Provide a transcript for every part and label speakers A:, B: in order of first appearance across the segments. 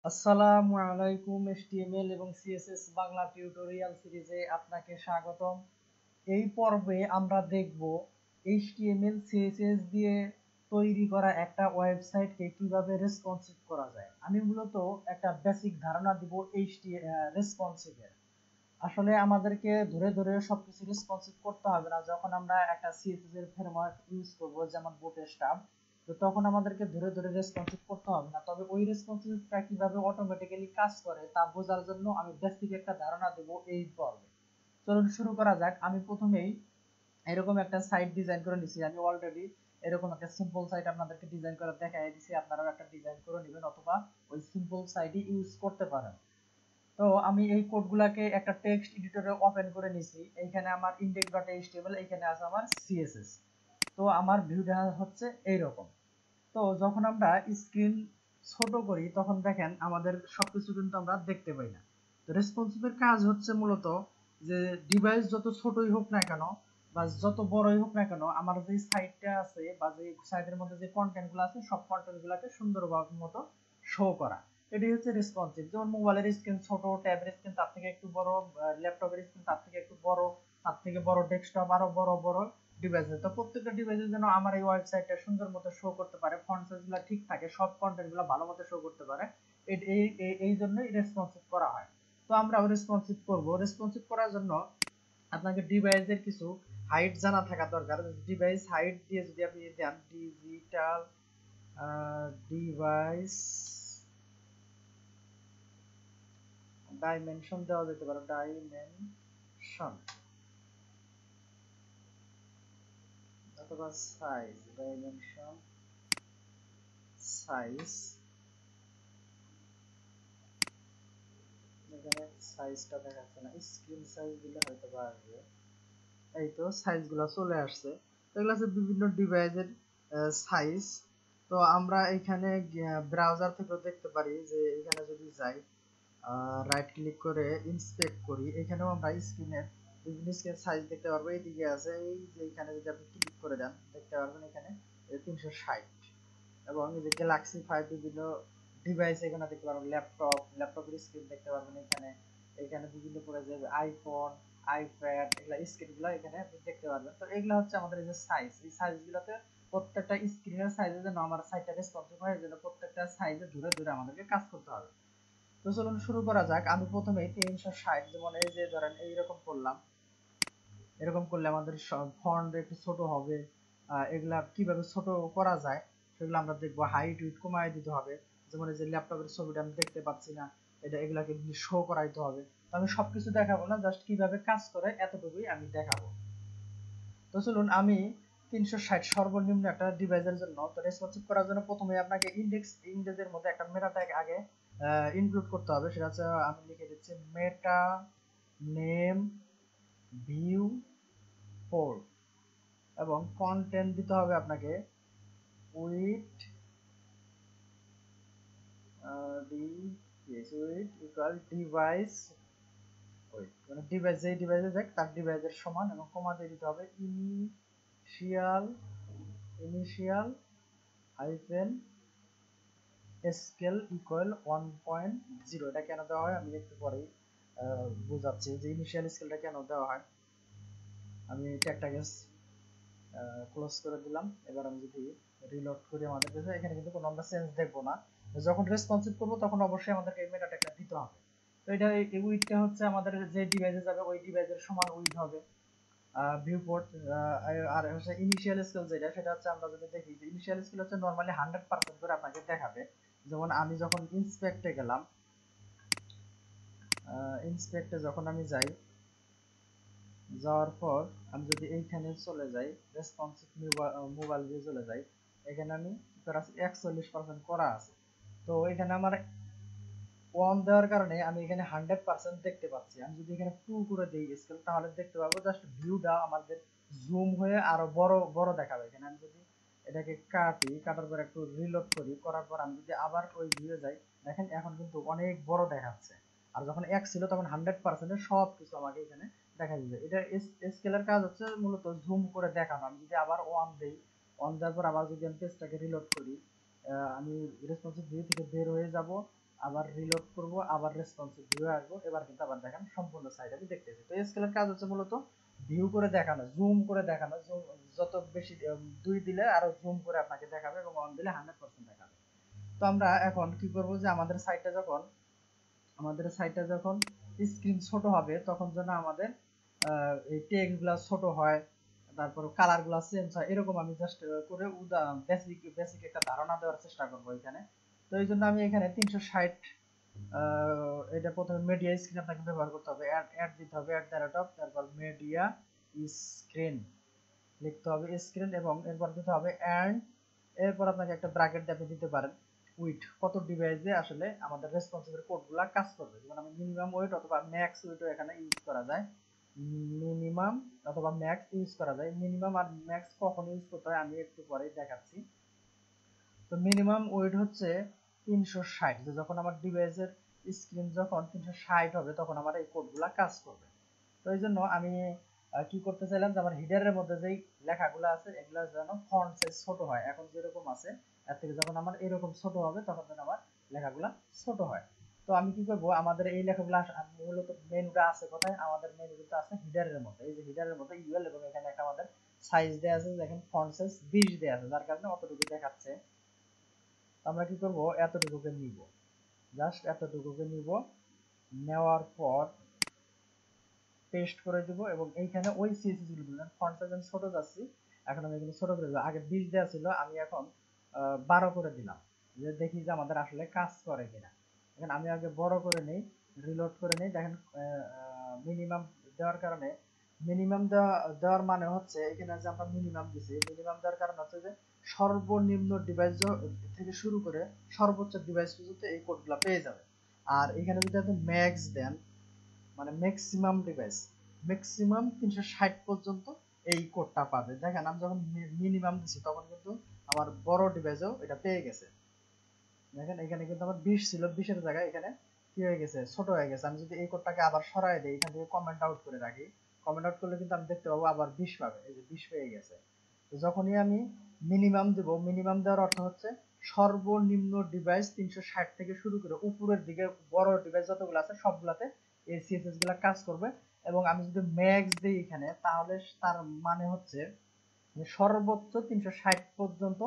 A: আসসালামু আলাইকুম। HTML এবং CSS বাংলা টিউটোরিয়াল সিরিজে আপনাকে স্বাগতম। এই পর্বে আমরা দেখব HTML CSS দিয়ে তৈরি করা একটা ওয়েবসাইটকে কিভাবে রেসপন্সিভ করা যায়। আমি মূলত একটা বেসিক ধারণা দিব রেসপন্সিভের। আসলে আমাদেরকে ধরে ধরে সবকিছু রেসপন্সিভ করতে হবে না। যখন আমরা একটা CSS এর ফ্রেমওয়ার্ক ইউজ করব, যেমন বুটস্ট্র্যাপ, তো তখন আমাদেরকে ধরে ধরে রেসপন্সিভ করতে হবে না। তবে ওই রেসপন্সিভটা কিভাবে অটোমেটিক্যালি কাজ করে তা বোঝার জন্য আমি বেসিক একটা ধারণা দেব এই পর্বে। চলুন শুরু করা যাক। আমি প্রথমেই এরকম একটা সাইট ডিজাইন করে নিছি। আমি অলরেডি এরকম একটা সিম্পল সাইট আপনাদেরকে ডিজাইন করে দেখাই দিছি। আপনারাও একটা ডিজাইন করে নেবেন অথবা ওই সিম্পল সাইটই ইউজ করতে পারেন। তো আমি এই কোডগুলাকে একটা টেক্সট এডিটরে ওপেন করে নিছি। এইখানে আমার index.html, এইখানে আছে আমার CSS। তো আমার ভিউটা হচ্ছে এইরকম। তো যখন আমরা স্ক্রিন ছোট করি তখন দেখেন আমাদের সবকিছু কিন্তু আমরা দেখতে পাই না। তো রেসপন্সিভের কাজ হচ্ছে মূলত যে ডিভাইস যত ছোটই হোক না কেন বা যত বড়ই হোক না কেন, আমার যে সাইটটা আছে বা যে সাইটের মধ্যে যে কন্টেন্টগুলো আছে সব কন্টেন্টগুলোকে সুন্দরভাবে মতো শো করা, এটাই হচ্ছে রেসপন্সিভ। যেমন মোবাইলের স্ক্রিন ছোট, ট্যাবের স্ক্রিন তার থেকে একটু বড়, ল্যাপটপের স্ক্রিন তার থেকে একটু বড়, তার থেকে বড় ডেস্কটপ, আরো বড় বড় ডিভাইসে। তো প্রত্যেকটা ডিভাইসে যেন আমার এই ওয়েবসাইটটা সুন্দর মতো শো করতে পারে, ফন্ট সাইজগুলো ঠিক থাকে, সব কন্টেন্টগুলো ভালো মতো শো করতে পারে, এই জন্যই রেসপন্সিভ করা হয়। তো আমরা রেসপন্সিভ করব। রেসপন্সিভ করার জন্য আপনাকে ডিভাইসের কিছু হাইট জানা থাকা দরকার। ডিভাইস হাইট দিয়ে যদি আপনি দেন ডিজিটাল ডিভাইস ডাইমেনশন দেওয়া যেতে পারে, ডাইমেনশন অথবা সাইজ, ডাইমেনশন সাইজ। এখানে সাইজটা দেখাচ্ছে না, স্ক্রিন সাইজ দিলে হয়তো বা আসবে। এই তো সাইজগুলো চলে আসছে। তো এগুলো হচ্ছে বিভিন্ন ডিভাইসের সাইজ। তো আমরা এখানে ব্রাউজার থেকেও দেখতে পারি যে এখানে যদি যাই, রাইট ক্লিক করে ইন্সপেক্ট করি, এখানেও আমরা স্ক্রিনের বিভিন্ন স্ক্রিন সাইজ দেখতে পারবো। এইদিকে আছে, এই যে এখানে যদি আপনি ক্লিক করে দেন দেখতে পারবেন এখানে 360। এবং এই যে গ্যালাক্সি 5 বিভিন্ন ডিভাইস এখানে দেখতে পারবেন, ল্যাপটপের স্ক্রিন দেখতে পারবেন এখানে। এখানে বিভিন্ন করে যে আইফোন, আইপ্যাড, এগুলা স্ক্রিনগুলো এখানে আপনি দেখতে পারবেন। তো এগুলো হচ্ছে আমাদের এই যে সাইজ, এই সাইজগুলোতে প্রত্যেকটা স্ক্রিনের সাইজে যেন আমার সাইটটা রেসপন্সিভ হয়, যেন প্রত্যেকটা সাইজে ধরে ধরে আমাদেরকে কাজ করতে হবে। তো চলুন শুরু করা যাক। আমি প্রথমেই 360, যেমন এই যে ধরেন এইরকম করলাম। এরকম করলে আমাদের ফন্ট একটু ছোট হবে। এগুলা কিভাবে ছোট করা যায় সেগুলো আমরা দেখবো। হাইট উইডথ কমায় দিতে হবে। যেমন এই যে ল্যাপটপের ছবিটা আমি দেখতে পাচ্ছি না, এগুলাকে শো করাইতে হবে। তো আমি সবকিছু দেখাবো না, জাস্ট কিভাবে কাজ করে এতটুকুই আমি দেখাবো। তো চলুন, আমি 360 সর্বনিম্ন একটা ডিভাইসের জন্য। তো রেসপন্সিভ করার জন্য প্রথমে আপনাকে ইন্ডেক্সের মধ্যে একটা মেটা ট্যাগ আগে ইনক্লুড করতে হবে। সেটা হচ্ছে আমি লিখে দিচ্ছি মেটা নেম ভিউ পোর্ট, এবং কন্টেন্ট দিতে হবে আপনাকে with with equal device with, মানে ডিভাইস যেই ডিভাইসে দেখ তার ডিভাইসের সমান, এবং কমা দিয়ে দিতে হবে ইনিশিয়াল হাইফেন স্কেল ইকুয়াল 1.0। এটা কেন দেওয়া হয় আমি একটু পরেই বোঝাচ্ছি যে ইনিশিয়াল স্কেলটা কেন দেওয়া হয়। আমি ট্যাগটাকে ক্লোজ করে দিলাম। এবার আমি যদি রিলোড করি, আমাদের কাছে এখানে কিন্তু কোনো আমরা চেঞ্জ দেখবো না। যখন রেসপন্সিভ করব তখন অবশ্যই আমাদেরকে এই মেটা ট্যাগটা দিতে হবে। তো এটা এই উইডথটা হচ্ছে আমাদের যে ডিভাইসে যাবে ওই ডিভাইসের সমান উইডথ হবে। ভিউ পোর্ট আর হচ্ছে ইনিশিয়াল স্কেল যেটা, সেটা হচ্ছে আমরা যদি দেখি যে ইনিশিয়াল স্কেল হচ্ছে নরমালি 100% করে আপনাকে দেখাবে। যেমন আমি যখন ইন্সপেক্টে গেলাম, ইন্সপেক্টে যখন আমি যাই, যাওয়ার পর আমি যদি এইখানে চলে যাই, রেসপন্সিভ মোবাইল ভিউ চলে যাই, এখানে আমি 41% করা আছে। তো এখানে আমার 1 দেওয়ার কারণে আমি এখানে 100% দেখতে পাচ্ছি। আমি যদি এখানে 2 করে দিই স্কেল, তাহলে দেখতে পাবো জাস্ট ভিউটা আমাদের জুম হয়ে আরো বড় বড় দেখাবে। এখানে আমি যদি এটাকে কাটার পর একটু রিলোড করি, করার পর আমি যদি আবার ওই ভিউয়ে যাই, দেখেন এখন কিন্তু অনেক বড় দেখাচ্ছে। আর যখন 1 ছিল তখন 100% সব কিছু আমাকে এখানে দেখা দিবে। এটা স্কেলের কাজ হচ্ছে মূলত জুম করে দেখানো। আমি যদি আবার 1 দেই, 1 দেওয়ার পর আবার যদি আমি পেজটাকে রিলোড করি, আমি রেসপন্সিভ ভিউ থেকে বের হয়ে যাব, আবার রিলোড করব, আবার রেসপন্সিভ ভিউ আসবো। এবার কিন্তু আবার দেখেন সম্পূর্ণ সাইট আমি দেখতেছি। তো স্কেলের কাজ হচ্ছে মূলত ভিউ করে দেখানো, জুম করে দেখানো। যত বেশি 2 দিলে আরো জুম করে আপনাকে দেখাবে এবং অন দিলে 100% দেখাবে। তো আমরা এখন কি করব যে আমাদের সাইটটা যখন স্ক্রিন ছোট হবে তখন যেন আমাদের এই টেক্সট গুলা ছোট হয়, তারপর কালার গুলা চেঞ্জ হয়, এরকম আমি জাস্ট করে বেসিক একটা ধারণা দেওয়ার চেষ্টা করব এখানে। তো এই জন্য আমি এখানে 360 এটা প্রথমে মিডিয়া স্ক্রিন আপনাকে ব্যবহার করতে হবে, অ্যাড দিতে হবে, অ্যাট দ্য রেট অফ, তারপর মিডিয়া স্ক্রিন লিখতে হবে স্ক্রিন, এবং এরপর দিতে হবে অ্যান্ড, এরপর আপনাকে একটা ব্র্যাকেট দিয়ে দিতে পারেন উইথ, কত ডিভাইসে আসলে আমাদের রেসপন্সিভের কোডগুলো কাজ করবে। যেমন আমি মিনিমাম ওয়েট অথবা ম্যাক্স ওয়েটও এখানে ইউজ করা যায়, মিনিমাম অথবা ম্যাক্স ইউজ করা যায়। মিনিমাম আর ম্যাক্স কখন ইউজ করতে হয় আমি একটু পরেই দেখাচ্ছি। তো মিনিমাম ওয়েট হচ্ছে 360, যে যখন আমার ডিভাইসের স্ক্রিন যখন 360 হবে তখন আমার এই কোডগুলো কাজ করবে। তো এই জন্য আমি কি করতে চাইলাম যে আমার হিডারের মধ্যে যেই লেখাগুলো আছে এগুলো যেন ফন্ট সাইজ ছোট হয়, এখন যেরকম আছে এর থেকে যখন আমার এরকম ছোট হবে তখন যেন আমার লেখাগুলো ছোট হয়। তো আমি কি করব, আমাদের এই লেখাগুলো মূলত মেনুটা আছে কোথায়, আমাদের মেনু কিন্তু আছে হিডারের মধ্যে। এই যে হিডারের মধ্যে ইউএল, এবং এখানে একটা আমাদের সাইজ দেওয়া আছে, দেখেন ফন্ট সাইজ 20 দেওয়া আছে, যার কারণে অতটুকু দেখাচ্ছে। আমরা কি করব, এতটুকুকে নিব, জাস্ট এতটুকুকে নিব, নেওয়ার পর পেস্ট করে দিব, এবং এইখানে ওই সিএসএস গুলো দিবেন। ফন্ট সাইজ আমি ছোট যাচ্ছি, এখন আমি এগুলো ছোট করে দেব। আগে 20 দেওয়া ছিল, আমি এখন 12 করে দিলাম, যে দেখি যে আমাদের আসলে কাজ করে কিনা। এখন আমি আগে বড় করে নেই, রিলোড করে নেই। দেখেন মিনিমাম দেওয়ার কারণে, মিনিমাম দেওয়ার মানে হচ্ছে এখানে যে আমরা মিনিমাম দিছি, মিনিমাম দেওয়ার কারণ হচ্ছে যে সর্বনিম্ন ডিভাইস থেকে শুরু করে সর্বোচ্চ ডিভাইস পর্যন্ত এই কোডগুলো পেয়ে যাবে। আর এখানে যদি আপনি ম্যাক্স দেন, মানে ম্যাক্সিমাম ডিভাইস, ম্যাক্সিমাম 360 পর্যন্ত এই কোডটা পাবে। দেখেন আমি যখন মিনিমাম দিছি তখন কিন্তু আমার বড় ডিভাইসেও এটা পেয়ে গেছে। দেখেন এখানে কিন্তু আমার 20 ছিল, 20 এর জায়গায় এখানে কি হয়ে গেছে, ছোট হয়ে গেছে। আমি যদি এই কোডটাকে আবার সরাই দেই, এখান থেকে কমেন্ট আউট করে রাখি, কমেন্ট আউট করলে কিন্তু আমি দেখতে পাবো আবার 20 পাবে, এই যে 20 পেয়ে গেছে। তো যখনই আমি মিনিমাম দেব, মিনিমাম দেওয়ার অর্থ হচ্ছে সর্বনিম্ন ডিভাইস 360 থেকে শুরু করে উপরের দিকে বড় ডিভাইস যতগুলো আছে সবগুলাতে এই সিএসএস গুলা কাজ করবে। এবং আমি যদি ম্যাক্স দিই এখানে, তাহলে তার মানে হচ্ছে সর্বোচ্চ 360 পর্যন্ত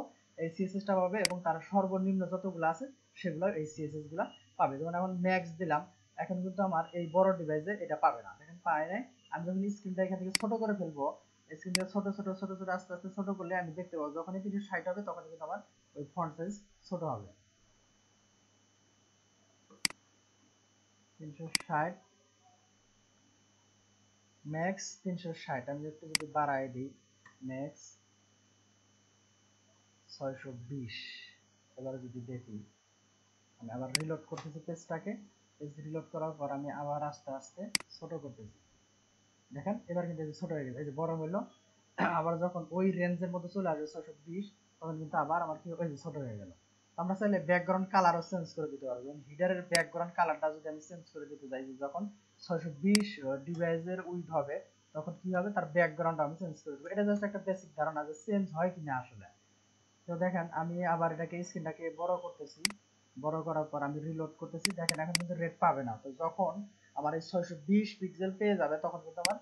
A: এই সিএসএস টা পাবে, এবং তার সর্বনিম্ন যতগুলো আছে সেগুলো এই সিএসএস গুলা পাবে। যেমন এখন ম্যাক্স দিলাম, এখন কিন্তু আমার এই বড় ডিভাইসে এটা পাবে না, দেখেন পায় নাই। আমি যখন স্ক্রিনটা এখান থেকে ছোট করে ফেলবো, স্ক্রিন থেকে ছোট ছোট ছোট ছোট আস্তে আস্তে ছোট করলে আমি দেখতে পাবো যখনই 360 হবে তখন কিন্তু আমার ওই ফন্ট সাইজ ছোট হবে। 360 ম্যাক্স 360, আমি একটু যদি বাড়াই দিই, ম্যাক্স 620। এবারে যদি দেখি, আমি আবার রিলোড করতেছি পেজটাকে, পেজ রিলোড করার পর আমি আবার আস্তে আস্তে ছোট করতেছি। দেখেন এবার কিন্তু ছোট হয়ে গেছে, এই যে বড় হলো। আবার যখন ওই রেঞ্জের মধ্যে চলে আসবে 620, তখন কিন্তু আবার আমার কি ওই যে ছোট হয়ে গেল। আমরা চাইলে ব্যাকগ্রাউন্ড কালারও চেঞ্জ করে দিতে পারবো। হিডারের ব্যাকগ্রাউন্ড কালারটা যদি আমি চেঞ্জ করে দিতে চাই, যখন 620 ডিভাইসের উইথ হবে তখন কি হবে, তার ব্যাকগ্রাউন্ড আমি চেঞ্জ করে দেবো। এটা জাস্ট একটা বেসিক ধারণা যে চেঞ্জ হয় কিনা আসলে। তো দেখেন আমি আবার এটাকে স্ক্রিনটাকে বড় করতেছি, বড় করার পর আমি রিলোড করতেছি। দেখেন এখন কিন্তু রেড পাবে না। তো যখন আমার এই 620 পিক্সেল পেয়ে যাবে তখন কিন্তু আমার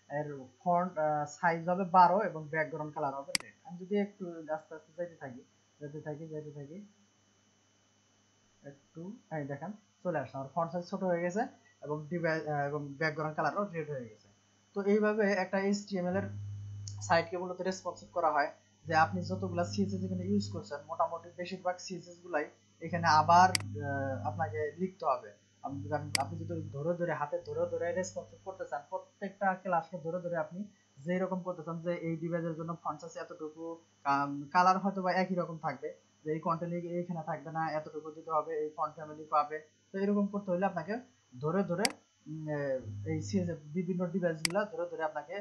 A: এর ফন্ট সাইজ হবে 12 এবং ব্যাকগ্রাউন্ড কালার হবে রেড। আমি যদি একটু আস্তে আস্তে যেতে থাকি একটু, এই দেখেন চলে আসছে, আমার ফন্ট সাইজ ছোট হয়ে গেছে এবং ডিভাইস এবং ব্যাকগ্রাউন্ড কালারও রেড হয়ে গেছে। তো এইভাবে একটা এইচটিএমএল এর সাইটকে মূলত রেসপন্সিভ করা হয়, যে আপনি যতগুলা সিএসএস এখানে ইউজ করছেন মোটামুটি বেশিরভাগ সিএসএস গুলাই এখানে আবার আপনাকে লিখতে হবে। আপনি যদি ধরে ধরে হাতে ধরে ধরে রেসপন্সিভ করতে চান, প্রত্যেকটা ক্লাসকে ধরে ধরে আপনি যেই রকম করতে চান, যে এই ডিভাইসের জন্য ফন্ট সাইজ এতটুকু, কালার হয়তো বা একই রকম থাকবে, যে এই কন্টেন্ট এইখানে থাকবে না, এতটুকু দিতে হবে, এই ফন্ট ফ্যামিলি পাবে। তো এরকম করতে হলে আপনাকে ধরে ধরে এই সিএসএস বিভিন্ন ডিভাইসগুলো ধরে ধরে আপনাকে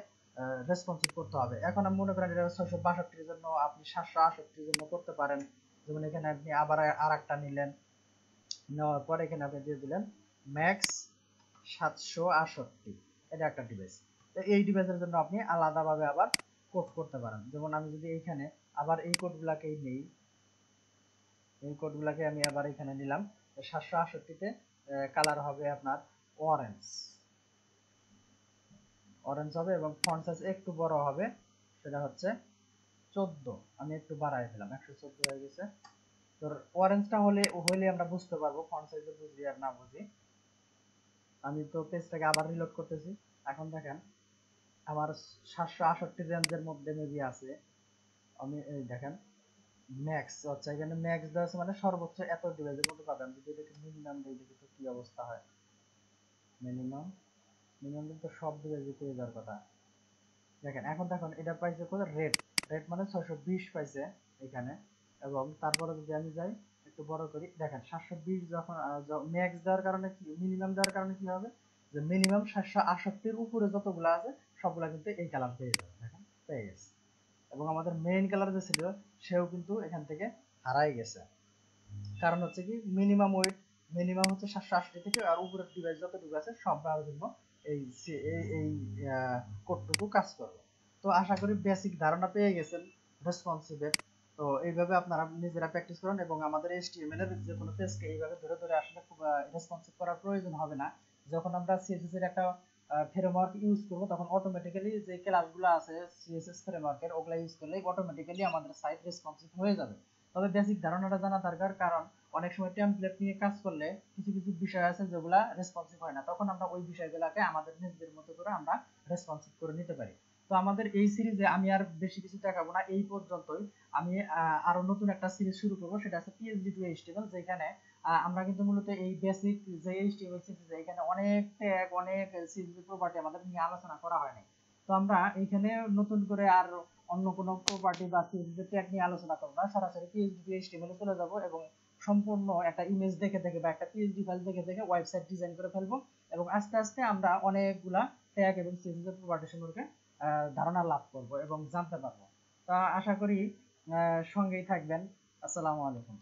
A: রেসপন্সিভ করতে হবে। এখন আমি মনে করেন এটা 662 জন্য, আপনি 768 জন্য করতে পারেন। যেমন এখানে আপনি আবার আরেকটা নিলেন, নেওয়ার পর এখানে আপনি দিয়ে দিলেন ম্যাক্স 768, এটা একটা ডিভাইস। তো এই ডিভাইসের জন্য আপনি আলাদাভাবে আবার কোড করতে পারেন। যেমন আমি যদি এইখানে আবার এই কোডগুলাকেই নেই, এই কোডগুলাকে আমি আবার এখানে নিলাম, 768 কালার হবে আপনার অরেঞ্জ হবে এবং ফন্ট সাইজ একটু বড় হবে, সেটা হচ্ছে 14। আমি একটু বাড়াই দিলাম, 114 হয়ে গেছে। তো অরেঞ্জটা হলে আমরা বুঝতে পারবো, ফন্ট সাইজ বুঝি আর না বুঝি। আমি তো পেজটাকে আবার রিলোড করতেছি। এখন দেখেন আমার 768 রেঞ্জের মধ্যে মেবি আছে। আমি এই দেখেন ম্যাক্স হচ্ছে, এখানে ম্যাক্স দেওয়া আছে মানে সর্বোচ্চ এত ডিভাইসের মধ্যে পাবেন। যদি এটাকে মিনিমাম দিই দেখি তো কি অবস্থা হয়। মিনিমাম কিন্তু সব ডিভাইসে পেয়ে যাওয়ার কথা। দেখেন এখন দেখুন এটা পাইছে কত, রেড মানে 620 পাইছে এখানে। এবং তারপরে যদি আমি যাই একটু বড় করি, দেখেন 720 যখন ম্যাক্স দেওয়ার কারণে কি, মিনিমাম দেওয়ার কারণে কি হবে, যে মিনিমাম 768 এর উপরে যতগুলো আছে সবগুলা কিন্তু এই কালার পেয়ে যাবে। দেখেন পেয়ে গেছে। এবং আমাদের মেইন কালার যে ছিল সেও কিন্তু এখান থেকে হারাই গেছে। কারণ হচ্ছে কি, মিনিমাম হচ্ছে 780 থেকে, আর উপরের ডিভাইস যতটুকু আছে সবগুলো কিন্তু এই এই কোডটুকু কাজ করবে। তো আশা করি বেসিক ধারণা পেয়ে গেছেন রেসপন্সিভের। তো এইভাবে আপনারা নিজেরা প্র্যাকটিস করুন এবং আমাদের HTML এর যে কোনো পেজকে এইভাবে ধরে ধরে আসলে খুব রেসপন্সিভ করার প্রয়োজন হবে না। যখন আমরা CSS এর একটা ফ্রেমওয়ার্ক ইউজ করব তখন অটোমেটিক্যালি যে ক্লাসগুলো আছে CSS ফ্রেমওয়ার্কের, ওগুলা ইউজ করলে অটোমেটিক্যালি আমাদের সাইট রেসপন্সিভ হয়ে যাবে। তবে বেসিক ধারণাটা জানা দরকার, কারণ অনেক সময় টেমপ্লেট নিয়ে কাজ করলে কিছু কিছু বিষয় আছে যেগুলা রেসপন্সিভ হয় না, তখন আমরা ওই বিষয়গুলোকে আমাদের নিজেদের মতো করে আমরা রেসপন্সিভ করে নিতে পারি। তো আমাদের এই সিরিজে আমি আর বেশি কিছু দেখাবো না, এই পর্যন্তই। আমি আরো নতুন একটা সিরিজ শুরু করব, সেটা আছে PHP টু HTML, যেখানে আমরা কিন্তু মূলত এই বেসিক যে HTML সিরিজ, এখানে অনেক ট্যাগ, অনেক CSS প্রপার্টি আমাদের নিয়ে আলোচনা করা হয় নাই। তো আমরা এইখানে নতুন করে আর অন্য কোনো প্রপার্টি বা CSS ট্যাগ নিয়ে আলোচনা করব না, সরাসরি PHP টু HTML এ চলে যাব এবং সম্পূর্ণ একটা ইমেজ দেখে দেখে বা একটা PHP ফাইল দেখে দেখে ওয়েবসাইট ডিজাইন করে ফেলবো। এবং আস্তে আস্তে আমরা অনেকগুলা ট্যাগ এবং CSS এর প্রপার্টি সম্পর্কে ধারণা লাভ করব এবং জানতে পারবো। তা আশা করি সঙ্গেই থাকবেন। আসসালামু আলাইকুম।